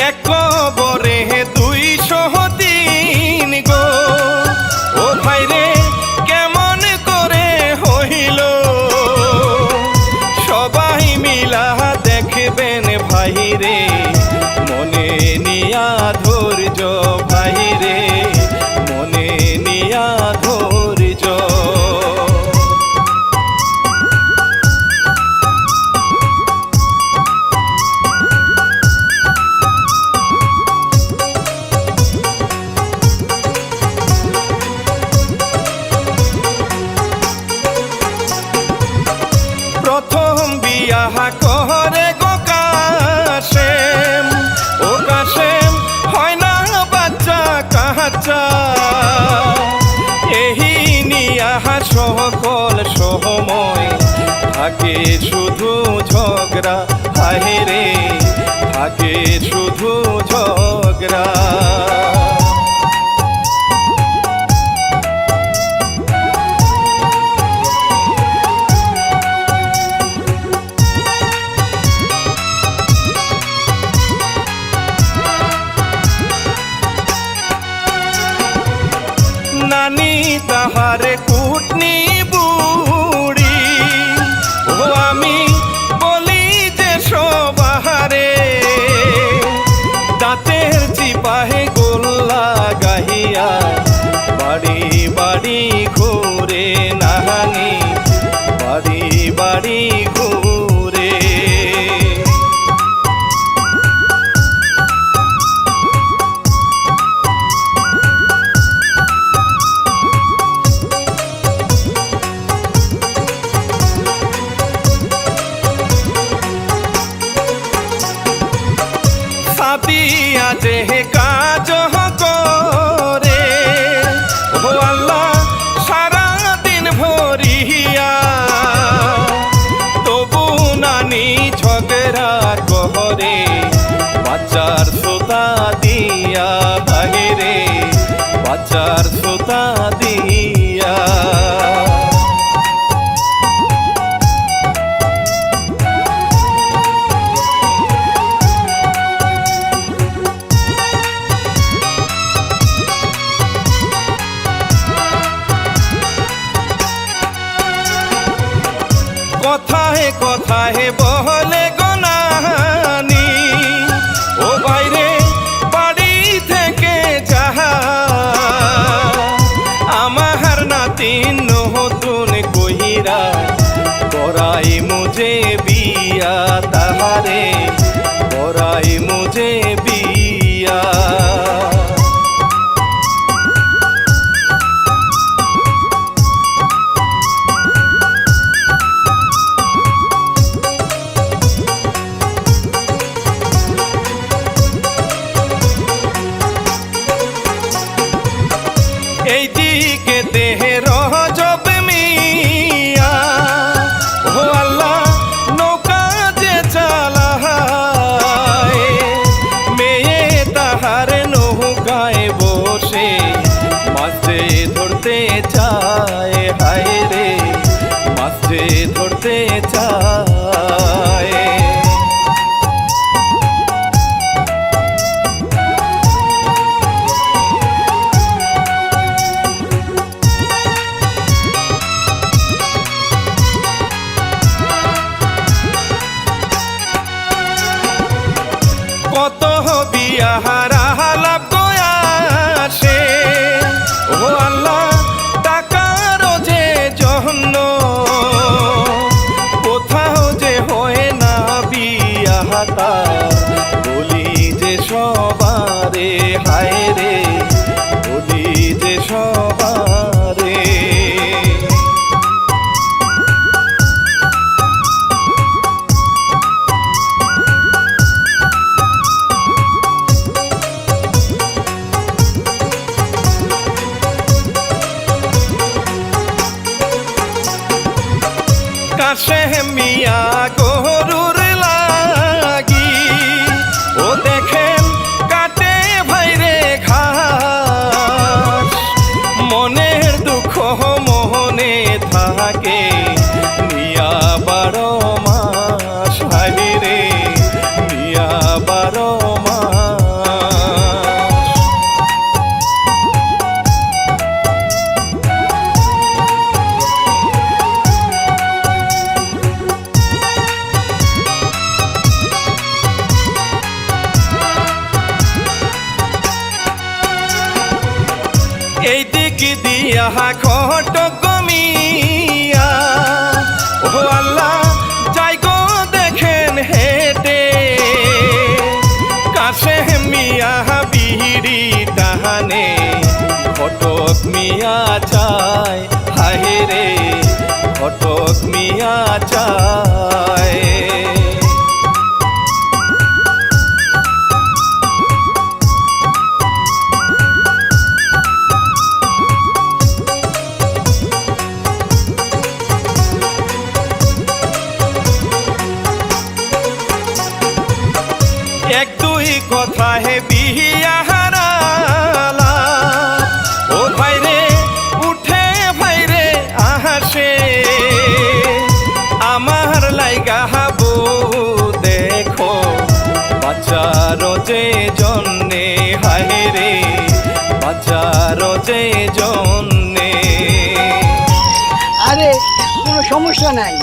এক কবরে 203 গো। ও ভাইরে কেমন করে হইল, সবাই মিলা দেখবেন ভাইরে, মনে নিয়া ধৈর্য ভাইরে, মনে নিয়া ধৈর্য। প্রথম বিয়া করে গো কাশেম, ও কাশেম হয় না বাচ্চা কাচ্চা, এহি নিয়া সকল সময় থাকে শুধু ঝগড়া, হায়রে থাকে শুধু ঝগড়া। নানি তাহারে কুটনি বুড়ি, ও আমি বলি যে সবারে, দাঁতের চিপাহে গোল্লা গাহিয়া বাড়ি বাড়ি ঘুরে নাহানি, বাড়ি বাড়ি ঘুরে। সাদিয়া যে কাজ করে, ও আল্লাহ সারা দিন ভরিয়া, তবু নানি ঝগড়া করে বাচ্চার সুতা দিয়া, বাহিরে বাচ্চার সুতা দিয়া। কথায় কথায় বলে গো নানি, ও বাইরে বাড়ি থেকে যাহা, আমার নাতিন নতুন কহিরা করাই মুঝে বিয়া, তাহারে করাই মুঝে বিয়া। এইদিকে দেহে রজব মিয়া, ও আল্লাহ নৌকা যে চালায়, মেয়ে তাহার নৌকায় বসে মাছে ধরতে চায়, হায়রে মাছে ধরতে চায়। কত বিয়াহারা লাভ আসে, ও আল্লাহ টাকার যে জন্য, কোথাও যে হয় না বিয়াহাতা, বলি যে সবারে, হায়রে বলি যে সবারে। মিয়া ঘটক মিয়া ও আল্লাহ যাই গো দেখেন হেঁটে কাছে মিয়া বিড়ি টাহানে ঘটক মিয়া চায় হায় রে ঘটক মিয়া চায় এক দুই কথা হে বিয়া হারালা ও ভাইরে উঠে ভাইরে আহাসে আমার লাইগা হাবু দেখো বাচ্চারো যে জন্যে হায় রে বাচ্চারো যে জন্যে। আরে কোনো সমস্যা নাই,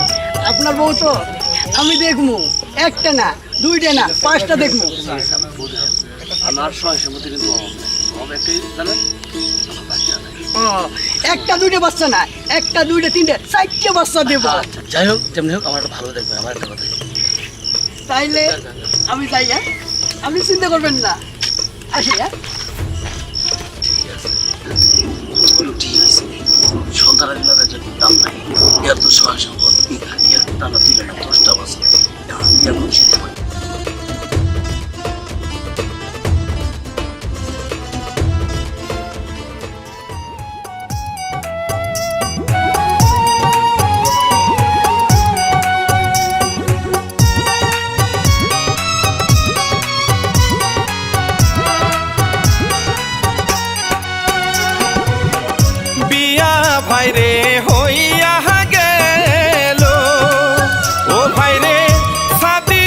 আপনার বউ তো আমি দেখবো, একটা না দুইটা না পাঁচটা দেখবো। আমার সমস্যার মধ্যে কিন্তু একটা দুইটা বাচ্চা না, একটা দুইটা তিনটে চারটে বাচ্চা দেব। যাই হোক যেমনি হোক আমার একটা ভালো দেখবে আমার একটা কথা তাইলে আমি যাই, হ্যাঁ আপনি চিন্তা করবেন না, আসি। হ্যাঁ ঠিক আছে সন্তান দাম নাই এত সহায় সম্পদ টানা 2 লাখ 10টা বছর ভাইরে হইয়া গেল ও ভাইরে সাদি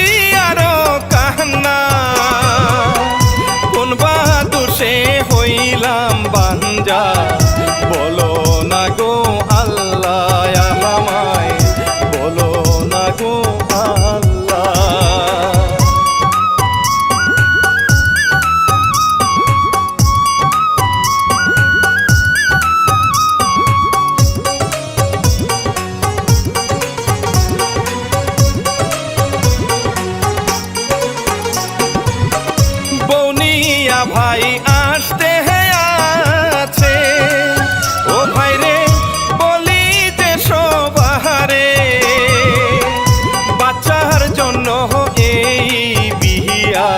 আরো কান্না কোন বাদুষে হইলাম বাঞ্জা বলো না গো আল্লাহ আমায় বলো না গো আল্লাহ। ভাই আসতে আছে ও ভাই রে বলি যে সবারে বাচ্চার জন্য এই বিয়া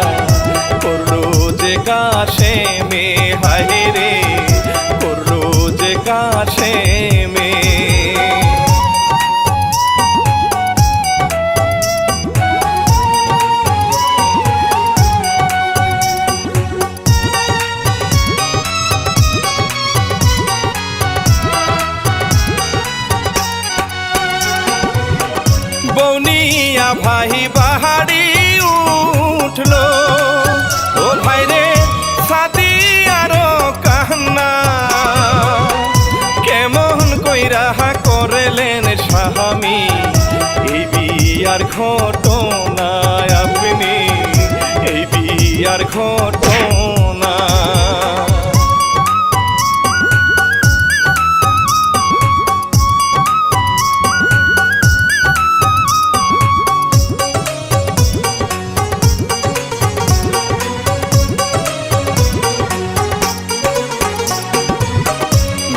করলো যে কাশে মে হায় রে করলো যে কাশে মে। বৌনিয়া ভাই বাহারি উঠলো ও ভাই রে সাদি আরো কান্না কেমন কইরা করলেন স্বামী এই বিয়ার ঘটনা আপনি এই বিয়ার ঘটনা।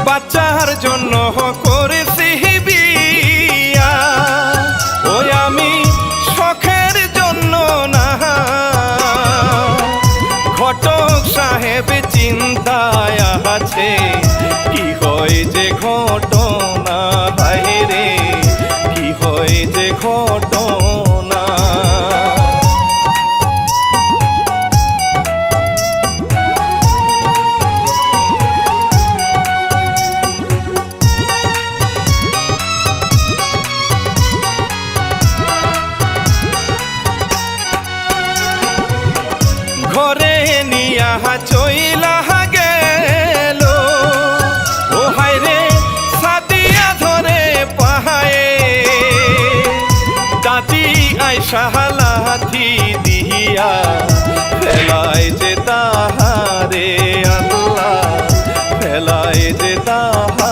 বাচ্চার জন্য করেছি বিয়া ওই আমি শখের জন্য না ঘটক সাহেব চিন্তায় আছে কি হয় যে ঘটনা হায় রে কি হয় যে ঘটনা। ঘরে নিয়া চইলা গেল ও হায় রে সাদিয়া ধরে পাহায়ে দাদি আইসা লাথি দিয়া ফেলায় যে তাহারে আল্লাহ ফেলায় যে তাহারে।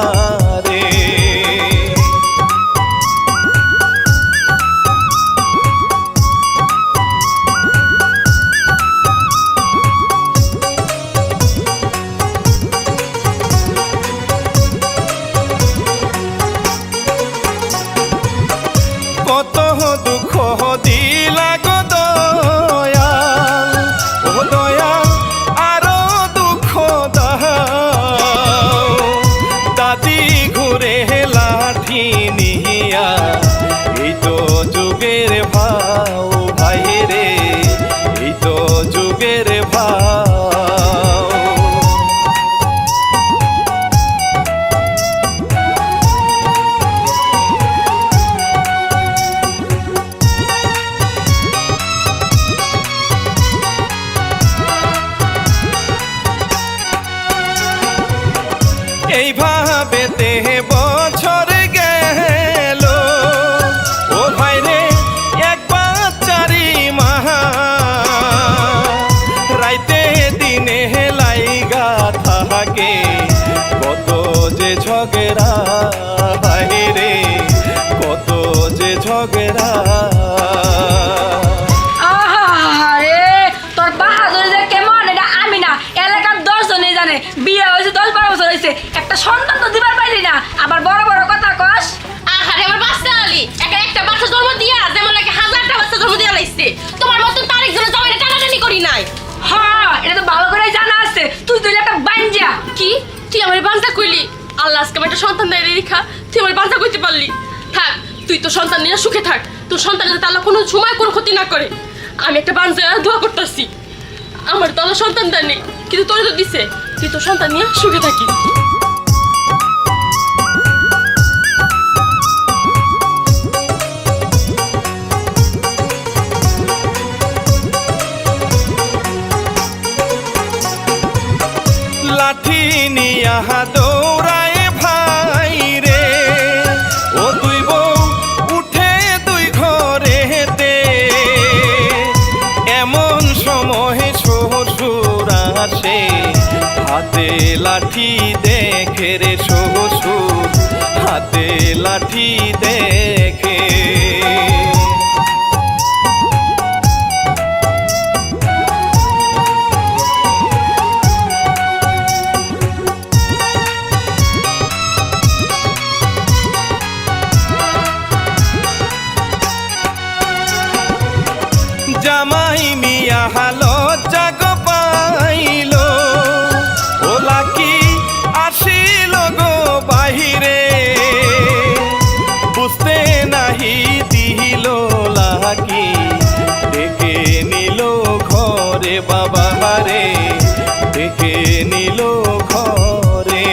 ভাবেতে বছর গেল ও ভাই রে এক বাচ্চারি মাহা রাইতে দিনে লাইগা থাকে কত যে ঝগড়া ভাই রে কত যে ঝগড়া আহারে তোর বাহাদুরি যে কেমন এটা আমি না এলাকার 10 জনই জানে বিয়ে হয়েছে 10-12 বছর হয়েছে একটা সন্তান তো দিবার পাইলি না আবার বড় বড় কথা কস আহারে আমার বাচ্চা আলি একটা বাচ্চা জন্ম দিয়া যেমন নাকি হাজারটা বাচ্চা জন্ম দিয়া লাইছে তোমার মতন তারিখ জন্য জমিনে টানাটানি করি নাই হ্যাঁ এটা তো ভালো করে জানা আছে তুই তো একটা বাঞ্জা কি তুই আমার বাঞ্চা কইলি আল্লাহ আজকে আমার একটা সন্তান দেয় রেখা তুই আমার বাঞ্চা কইতে পারলি থাক তুই তো সন্তান নিয়ে সুখে থাক তোর সন্তান যাতে আল্লাহ কোনো সময় কোনো ক্ষতি না করে আমি একটা বাঞ্চা দোয়া করতেছি আমার তো আল্লাহ সন্তান দেয় নেই কিন্তু তোর তো দিছে তুই তোর সন্তান নিয়ে সুখে থাকিস লাঠি নিয়া দৌড়ায় ভাই রে ও দুই বউ উঠে দুই ঘরেতে এমন সময় শ্বশুর আসে হাতে লাঠি দেখে রে শ্বশুর হাতে লাঠি দেখে জামাই মিয়া হালো জাগ পাইল ওলা কি আসিল গো বাহিরে বুঝতে নাহি দিল লাকি ডেকে নিল ঘরে বাবা রে ডেকে নিল ঘরে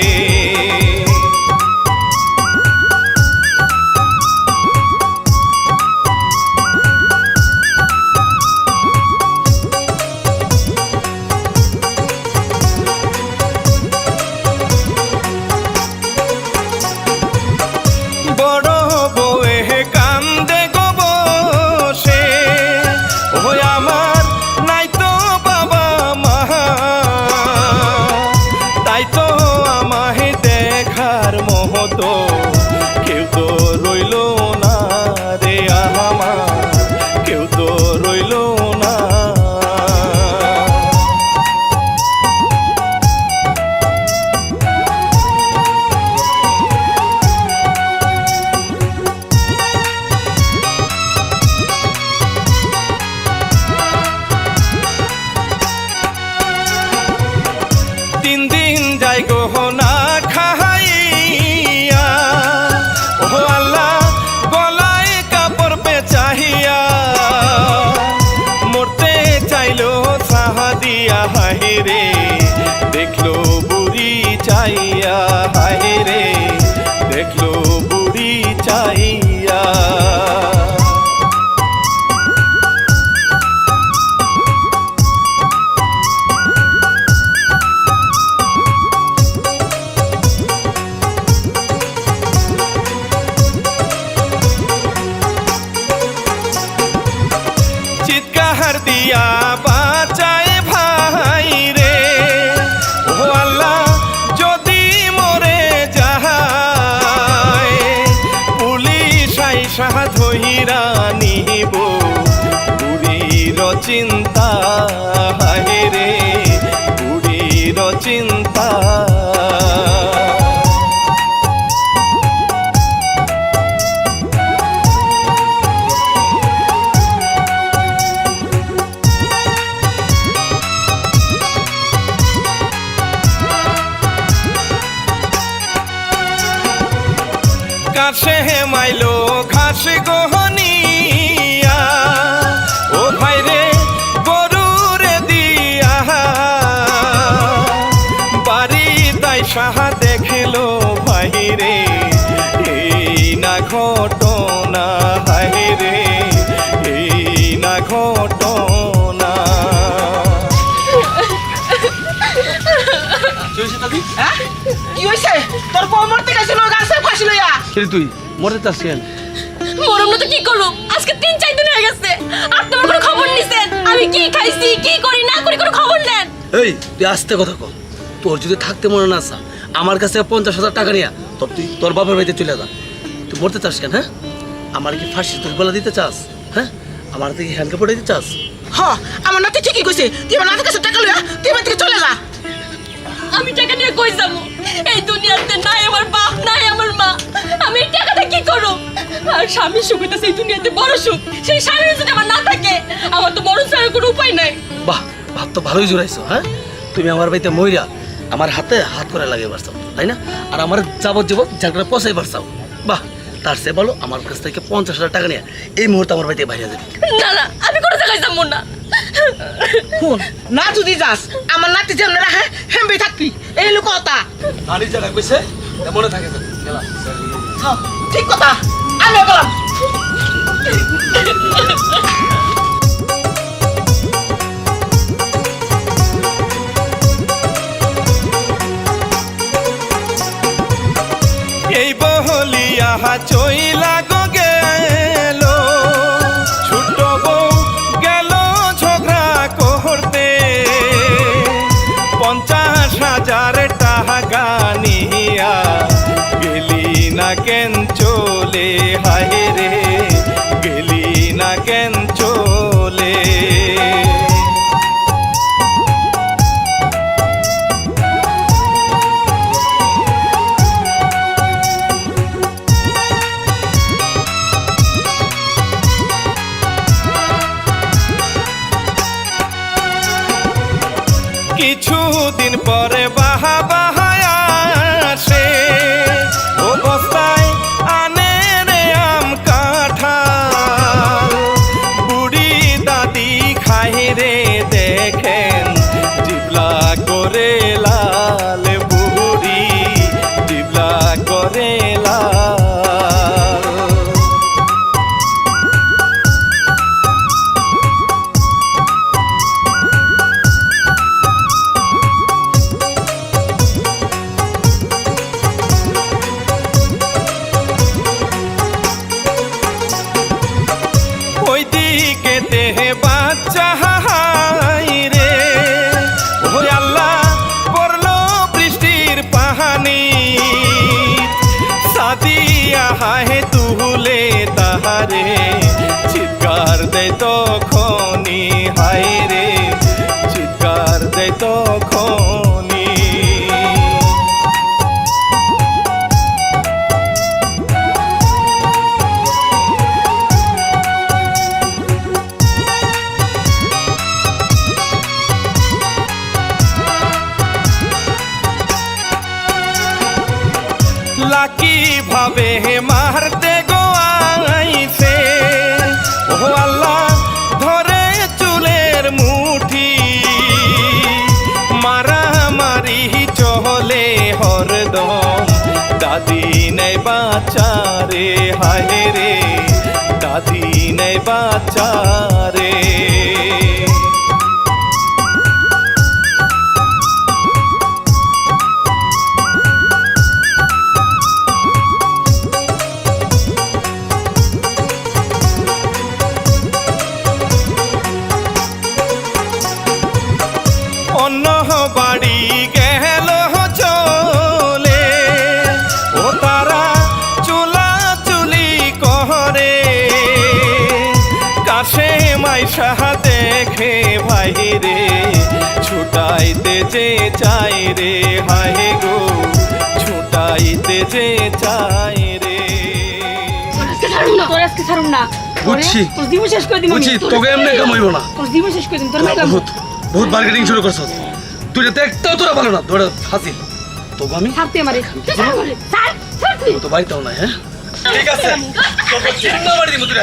বড় বউয়ে কান্দে গো বসে ও আমার নাই তো বাবা মা তাই তো আমায় দেখার মহতো কেউ তো রইল না রে আমার কেউ তো রইল না তিন দিন যাই গো না খাইয়া ও আল্লাহ গলায় কাপড় পেঁচাইয়া মরতে চাইলো সাহা দিয়া হায় রে দেখলো বুড়ি চাইয়া হায় রে দেখলো বুড়ি চাইয়া চিৎকার দিয়া বাঁচায় ভাই রে ও আল্লাহ যদি মরে যায় পুলিশ আইসা ধইরা নিব বুড়ির চিন্তা হায় রে বুড়ির চিন্তা কাছে মাইলো ঘাস গহনিয়া ও ভাই রে গরুরে দিয়া বাড়ি তাই সাহা দেখলো ভাই রে এই না ঘটনা হায় রে এই না ঘটনা কি হয়েছে তোর বউ মরতে তুই মরে চাস কেন? মরম না তো কি করবো? আজকে 3-4 দিন হয়ে গেছে, আপনি আমার কোনো খবর নিছেন? আমি কি খাইছি, কি করি না করি কোনো খবর নেন? এই তুই আস্তে কথা কর। তোর যদি থাকতে মনে না আসা, আমার কাছে 50,000 টাকা নিয়া তোর বাবার বাড়িতে চলে যা। তুই মরতে চাস কেন? হ্যাঁ, আমার কি ফাঁসি তুই বলা দিতে চাস? হ্যাঁ, আমার থেকে হ্যান্ডকে পড়ে দিতে চাস? আমার নাতি ঠিকই কইছে, তুই আমার নাতির কাছে টাকা লইয়া তুই এখান থেকে চলে যা। আমি টাকা নিয়ে কই যাবো? এই দুনিয়াতে নাই আমার বাপ, নাই আমার মা, আমি এই টাকাটা কি করব? আর স্বামী সুখ হইতেছে এই দুনিয়াতে বড় সুখ, সেই স্বামী যদি আমার না থাকে, আমার তো মরণ ছাড়া কোনো উপায় নাই। বাহ, ভাব তো ভালোই জোরাইছো। হ্যাঁ, তুমি আমার বাড়িতে মইরা আমার হাতে হাত করে লাগিয়ে পারছাও, তাই না? আর আমার যাবজ্জীবন জায়গাটা পচাই পারছাও। বাহ, তার সে বলো আমার কাছ থেকে 50,000 টাকা নিয়ে এই মুহূর্তে আমার বাড়িতে বাইরে যাবে। না না, আমি কোনো জায়গায় যাবো না। শুন, না যদি যাস আমার নাতি যেমন রাখে হেমবে থাকবি, এই লোক কথা। আনি জায়গা কইছে মনে থাকে না। ঠিক কথা, আমি গেলাম। এই বহলিয়া চইলা গো গেল, ছোট বউ গেল ঝগড়া করতে, 50,000 টাকা নিয়া গেলি না কেন চলে, হায় রে গেলি না কেন চলে। কিছুদিন পরে বাহা বাহায়া আসে, অবস্থায় আনে রে আম কাঁঠাল, বুড়ি দাদি খাই রে দেখেন জিবলা করে লাল, বুড়ি জিবলা করে লাল। ওইদিকে দেহে বাচ্চা হাই রে, ও আল্লাহ পড়লো বৃষ্টির পাহানি, সাদিয়া হায় তুলে তাহারে চিৎকার দেয় তখনই, হায় রে চিৎকার দেয় তখনই। লাকি ভাবে মারতে গো আইছে, ও আল্লাহ ধরে চুলের মুঠি, মারামারি চলে হরদম, দাদি নেই বাচ্চারে, হায় রে দাদি নেই বাচ্চারে। অন্য বাড়ি গেল চলে, ও তারা চুলা চুলি করে, কাছে মাইশা দেখে ভাই রে ছুটাইতে যে চাই রে, হায় গো ছুটাইতে যে চাই রে। তোর আজকে ছাড়ুম না। বুঝছি। তোর জীবন শেষ করে দিম আমি। বুঝছি, তোকে এমনি কামাইবো না। তোর জীবন শেষ করে দিম, তোর মাইলাম। বহুত মার্কেটিং শুরু করছস তুই, দেখতেও তোরা ভালো না, তোরা হাসিল তোকে আমি ছাড়তে আমারে। ছাড় আমারে। ছাড়, ছাড় তুই। তো বাড়িতেও নাই। হ্যাঁ ঠিক আছে, তোকে চিন্তা বাড়ি দিমু তুই।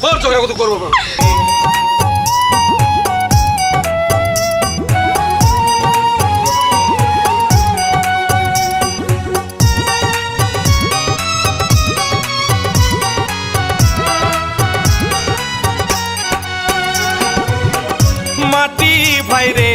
কর ঝগড়া কত করবো। মাটি ভাই রে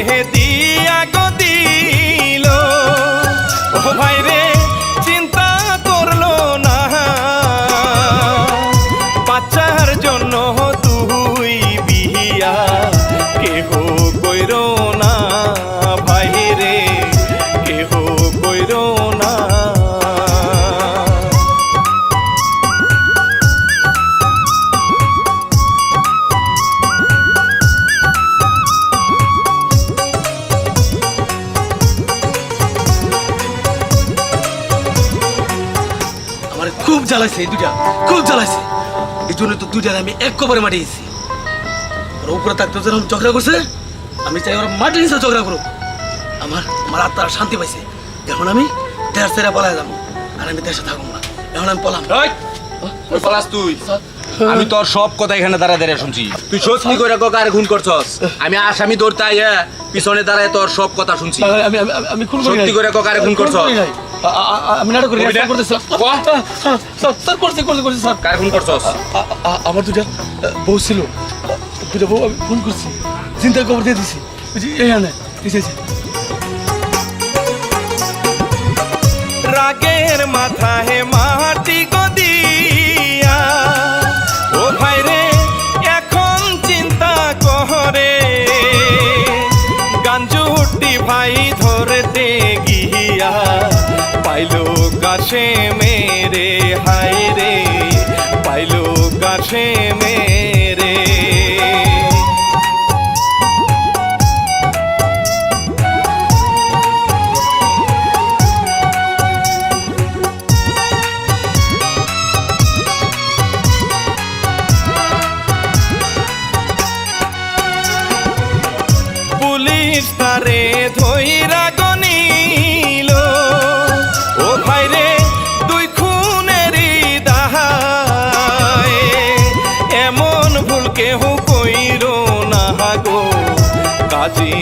জ্বালাইছে এই দুইটা, খুব জ্বালাইছে। এই জন্য তো দুইটার আমি এক কবরে মাটিয়েছি। ওরা উপরে থাকতে যখন ঝগড়া করছে, আমি চাই ওরা মাটির নিচে ঝগড়া করুক। আমার আমার আত্মার শান্তি পাইছে। এখন আমি দেড় সেরা পলায় যাবো, আর আমি দেশে থাকবো না। এখন আমি পলাম। ওই পলাস তুই, আমি তোর সব কথা এখানে দাঁড়ায় দাঁড়ায় শুনছি। তুই সত্যি করে কারে খুন করছস? আমি আসামি ধরতে আইয়া পিছনে দাঁড়ায় তোর সব কথা শুনছি। আমি আমি আমি খুন করি সত্যি করে কারে খুন করছস? আমি নাটক করি, কবি না? করতেছিলাম। স্যার করছি স্যার। কারে খুন করছস? আমার দুটা বউ ছিল, দুটা বউ আমি খুন করছি, চিন্তার খবর দিয়ে দিছি। এখানে রাগের মাথায় মাটি গদিয়া, ও ভাই রে এখন চিন্তা করে, গাঞ্জুটি ভাই ধরতে গিয়া পাইলো গাছে মেরে, হায় রে পাইলো গাছে মেরে। পুলিশ তারে ধইরা গনিল, ও ভাই রে দুই খুনেরই দাহায়, এমন ভুল কেহ কইরো না গো, কাজী